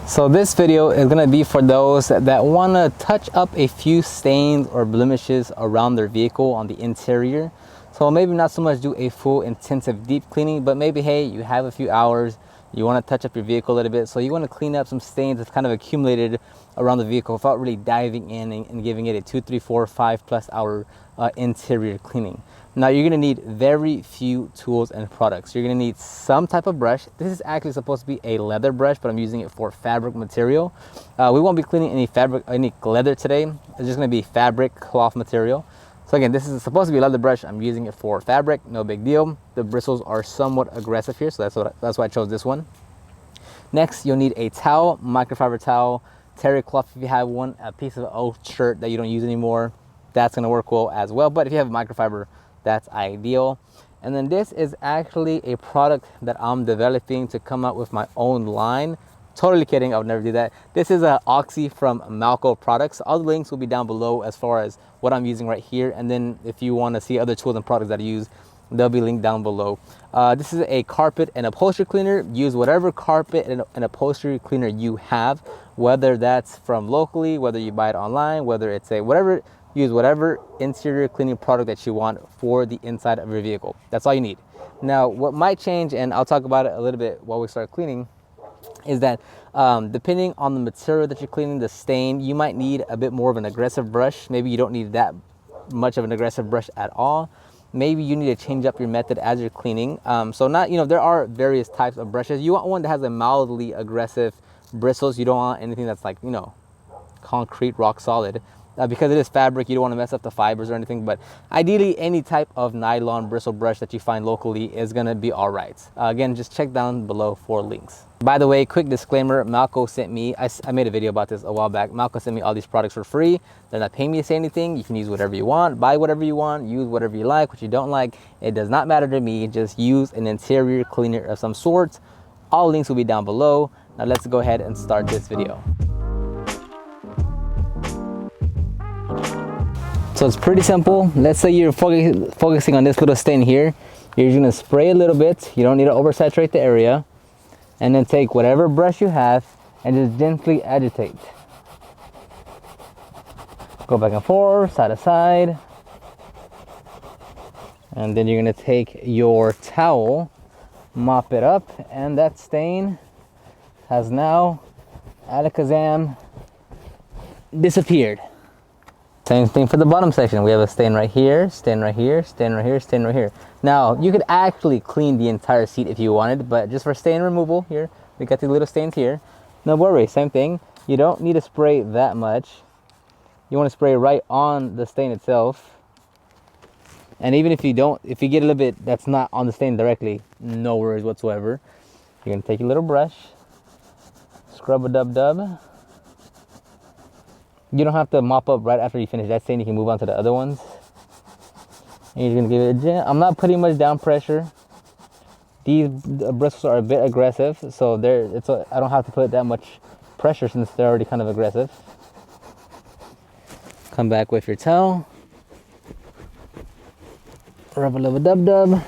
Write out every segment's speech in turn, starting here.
So this video is going to be for those that want to touch up a few stains or blemishes around their vehicle on the interior. So maybe not so much do a full intensive deep cleaning, but maybe, hey, you have a few hours, you want to touch up your vehicle a little bit, so you want to clean up some stains that's kind of accumulated around the vehicle without really diving in and giving it a 2, 3, 4, 5+ hour interior cleaning. Now you're gonna need very few tools and products. You're gonna need some type of brush. This is actually supposed to be a leather brush, but I'm using it for fabric material. We won't be cleaning any leather today. It's just gonna be fabric cloth material. So again, this is supposed to be a leather brush. I'm using it for fabric, no big deal. The bristles are somewhat aggressive here, so that's why I chose this one. Next, you'll need a towel, microfiber towel, terry cloth if you have one, a piece of old shirt that you don't use anymore. That's gonna work well as well, but if you have microfiber, that's ideal. And then this is actually a product that I'm developing to come out with my own line. Totally kidding, I would never do that. This is a Oxy from Malco Products. All the links will be down below as far as what I'm using right here. And then if you want to see other tools and products that I use, they'll be linked down below. This is a carpet and upholstery cleaner. Use whatever carpet and upholstery cleaner you have, whether that's from locally, whether you buy it online, whether it's whatever. Use whatever interior cleaning product that you want for the inside of your vehicle. That's all you need. Now, what might change, and I'll talk about it a little bit while we start cleaning, is that depending on the material that you're cleaning, the stain, you might need a bit more of an aggressive brush. Maybe you don't need that much of an aggressive brush at all. Maybe you need to change up your method as you're cleaning. So there are various types of brushes. You want one that has a mildly aggressive bristles. You don't want anything that's like, concrete, rock solid. Because it is fabric, you don't want to mess up the fibers or anything, but ideally any type of nylon bristle brush that you find locally is going to be all right. Again, just check down below for links. By the way, quick disclaimer, Malco sent me, I made a video about this a while back. Malco sent me all these products for free. They're not paying me to say anything. You can use whatever you want, buy whatever you want, use whatever you like, what you don't like. It does not matter to me. Just use an interior cleaner of some sort. All links will be down below. Now let's go ahead and start this video. So it's pretty simple. Let's say you're focusing on this little stain here. You're just gonna spray a little bit. You don't need to oversaturate the area. And then take whatever brush you have and just gently agitate. Go back and forth, side to side. And then you're gonna take your towel, mop it up, and that stain has now, alakazam, disappeared. Same thing for the bottom section. We have a stain right here, stain right here, stain right here, stain right here. Now, you could actually clean the entire seat if you wanted, but just for stain removal here, we got the little stains here. No worries, same thing. You don't need to spray that much. You want to spray right on the stain itself. And even if you get a little bit that's not on the stain directly, no worries whatsoever. You're going to take your little brush, scrub a dub. You don't have to mop up right after you finish that stain. You can move on to the other ones. And you're gonna give it a gentle. I'm not putting much down pressure. These bristles are a bit aggressive, so I don't have to put that much pressure since they're already kind of aggressive. Come back with your towel. Rub a little dub.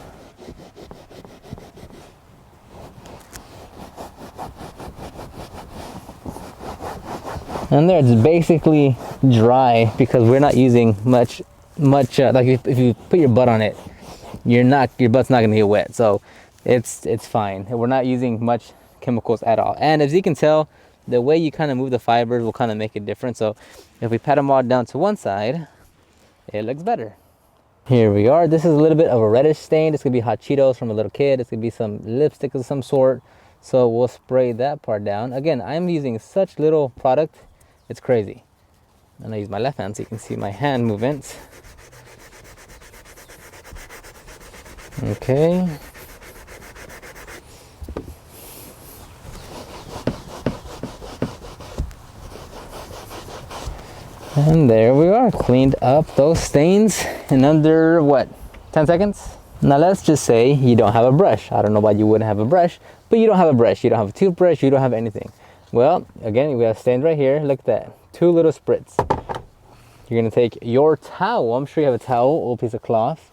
And there, it's basically dry because we're not using much. Like if you put your butt on it, your butt's not gonna get wet. So it's fine. We're not using much chemicals at all. And as you can tell, the way you kind of move the fibers will kind of make a difference. So if we pat them all down to one side, it looks better. Here we are. This is a little bit of a reddish stain. This could be hot Cheetos from a little kid. This could be some lipstick of some sort. So we'll spray that part down. Again, I'm using such little product. It's crazy. And I use my left hand so you can see my hand movements. Okay. And there we are, cleaned up those stains in under, what, 10 seconds? Now let's just say you don't have a brush. I don't know why you wouldn't have a brush, but you don't have a brush. You don't have a toothbrush, you don't have anything. Well, again, we have stains right here. Look at that, 2 little spritz. You're gonna take your towel. I'm sure you have a towel, old piece of cloth.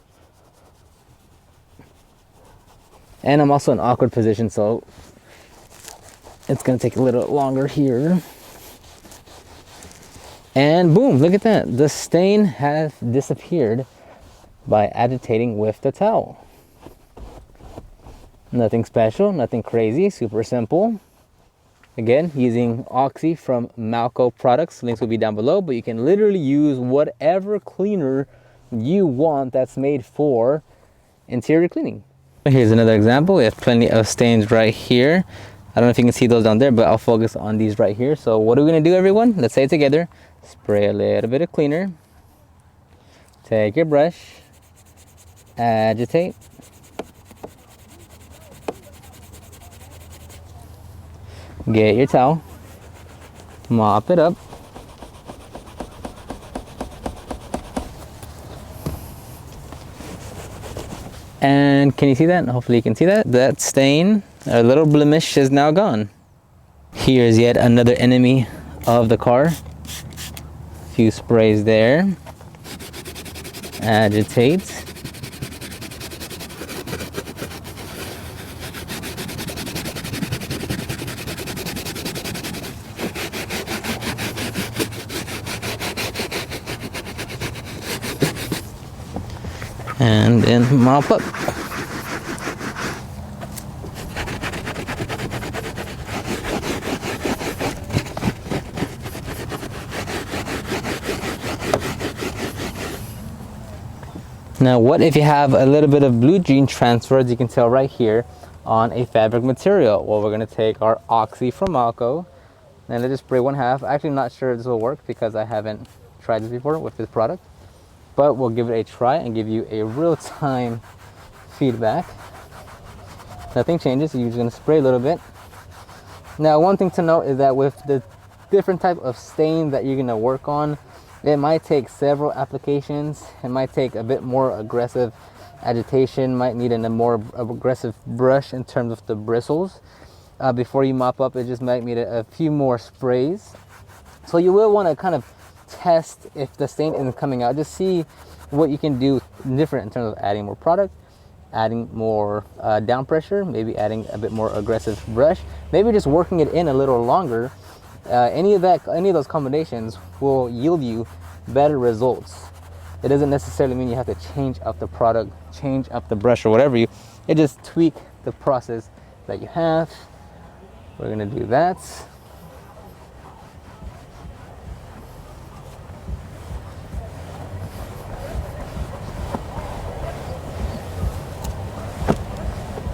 And I'm also in an awkward position, so It's gonna take a little longer here. And boom, look at that. The stain has disappeared by agitating with the towel. Nothing special, nothing crazy, super simple. Again, using Oxy from Malco products. Links will be down below, but you can literally use whatever cleaner you want that's made for interior cleaning. Here's another example. We have plenty of stains right here. I don't know if you can see those down there, but I'll focus on these right here. So what are we gonna do, everyone? Let's say it together. Spray a little bit of cleaner. Take your brush, agitate. Get your towel, mop it up. And can you see that? Hopefully you can see that. That stain, our little blemish, is now gone. Here's yet another enemy of the car. A few sprays there. Agitate. And then mop up. Now, what if you have a little bit of blue jean transfer, as you can tell right here, on a fabric material? Well, we're going to take our Oxy from Malco and let's just spray 1/2. Actually, not sure if this will work because I haven't tried this before with this product, but we'll give it a try and give you a real-time feedback. Nothing changes. You're just going to spray a little bit. Now, one thing to note is that with the different type of stain that you're going to work on, it might take several applications. It might take a bit more aggressive agitation, might need a more aggressive brush in terms of the bristles. Before you mop up, it just might need a few more sprays. So you will want to kind of test if the stain isn't coming out. Just see what you can do different in terms of adding more product, adding more down pressure, maybe adding a bit more aggressive brush, maybe just working it in a little longer. Any of those combinations will yield you better results. It doesn't necessarily mean you have to change up the product, change up the brush or whatever it just tweak the process that you have. We're gonna do that.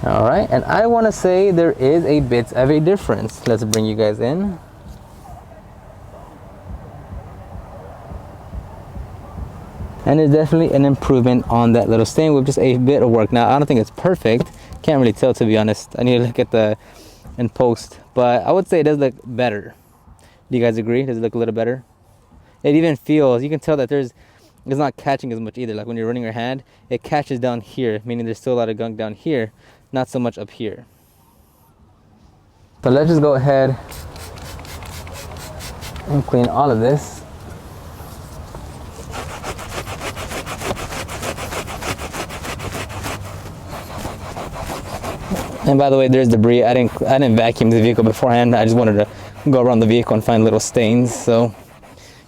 All right, and I want to say there is a bit of a difference. Let's bring you guys in. And it's definitely an improvement on that little stain with just a bit of work. Now, I don't think it's perfect. Can't really tell, to be honest. I need to look at the in post, but I would say it does look better. Do you guys agree? Does it look a little better? It even feels, you can tell that it's not catching as much either. Like when you're running your hand, it catches down here, meaning there's still a lot of gunk down here, not so much up here. So let's just go ahead and clean all of this. And by the way, there's debris. I didn't vacuum the vehicle beforehand. I just wanted to go around the vehicle and find little stains. So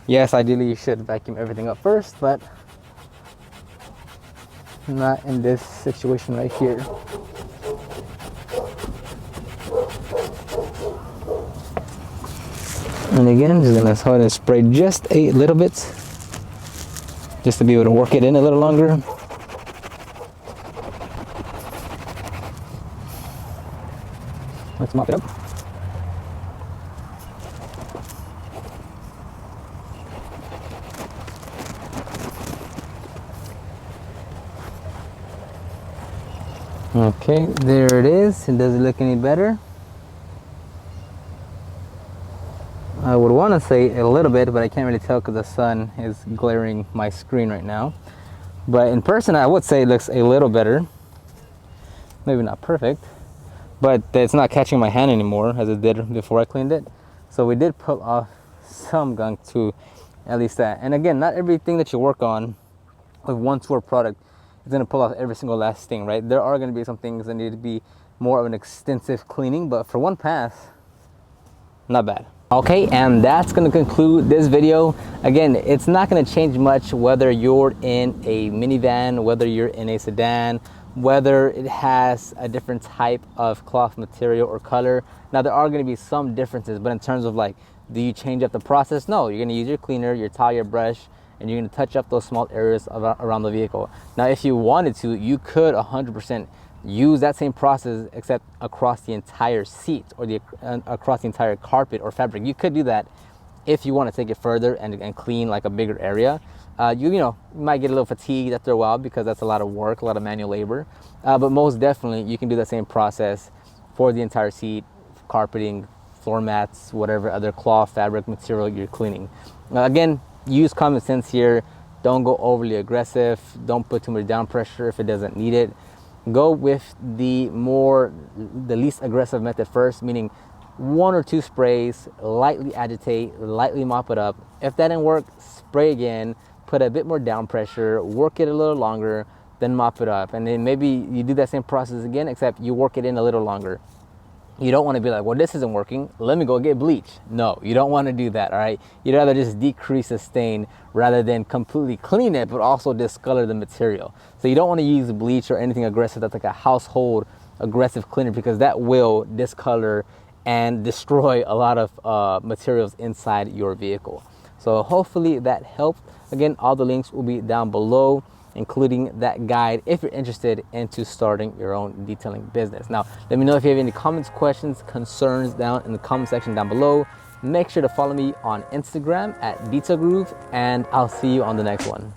yes, ideally you should vacuum everything up first, but not in this situation right here. And again, just gonna go ahead and spray just a little bit, just to be able to work it in a little longer. Let's mop it up. Okay, there it is. It doesn't look any better. I would want to say a little bit, but I can't really tell because the sun is glaring my screen right now. But in person, I would say it looks a little better. Maybe not perfect, but it's not catching my hand anymore as it did before I cleaned it. So we did pull off some gunk to at least that. And again, not everything that you work on with one tour product is going to pull off every single last thing, right? There are going to be some things that need to be more of an extensive cleaning, but for one pass, Not bad. Okay, and that's going to conclude this video. Again, it's not going to change much whether you're in a minivan, whether you're in a sedan, whether it has a different type of cloth material or color. Now, there are going to be some differences, but in terms of like, do you change up the process? No, you're going to use your cleaner, your towel, your brush, and you're going to touch up those small areas around the vehicle. Now, if you wanted to, you could 100% use that same process except across the entire seat or across the entire carpet or fabric. You could do that if you want to take it further and clean like a bigger area. You know, you might get a little fatigued after a while because that's a lot of work, a lot of manual labor. But most definitely, you can do the same process for the entire seat, carpeting, floor mats, whatever other cloth, fabric, material you're cleaning. Again, use common sense here. Don't go overly aggressive. Don't put too much down pressure if it doesn't need it. Go with the least aggressive method first, meaning 1 or 2 sprays, lightly agitate, lightly mop it up. If that didn't work, spray again, put a bit more down pressure, work it a little longer, then mop it up. And then maybe you do that same process again, except you work it in a little longer. You don't want to be like, well, this isn't working, let me go get bleach. No, you don't want to do that, all right? You'd rather just decrease the stain rather than completely clean it, but also discolor the material. So you don't want to use bleach or anything aggressive that's like a household aggressive cleaner, because that will discolor and destroy a lot of materials inside your vehicle. So hopefully that helped. Again, all the links will be down below, including that guide if you're interested into starting your own detailing business. Now, let me know if you have any comments, questions, concerns down in the comment section down below. Make sure to follow me on Instagram at DetailGroove, and I'll see you on the next one.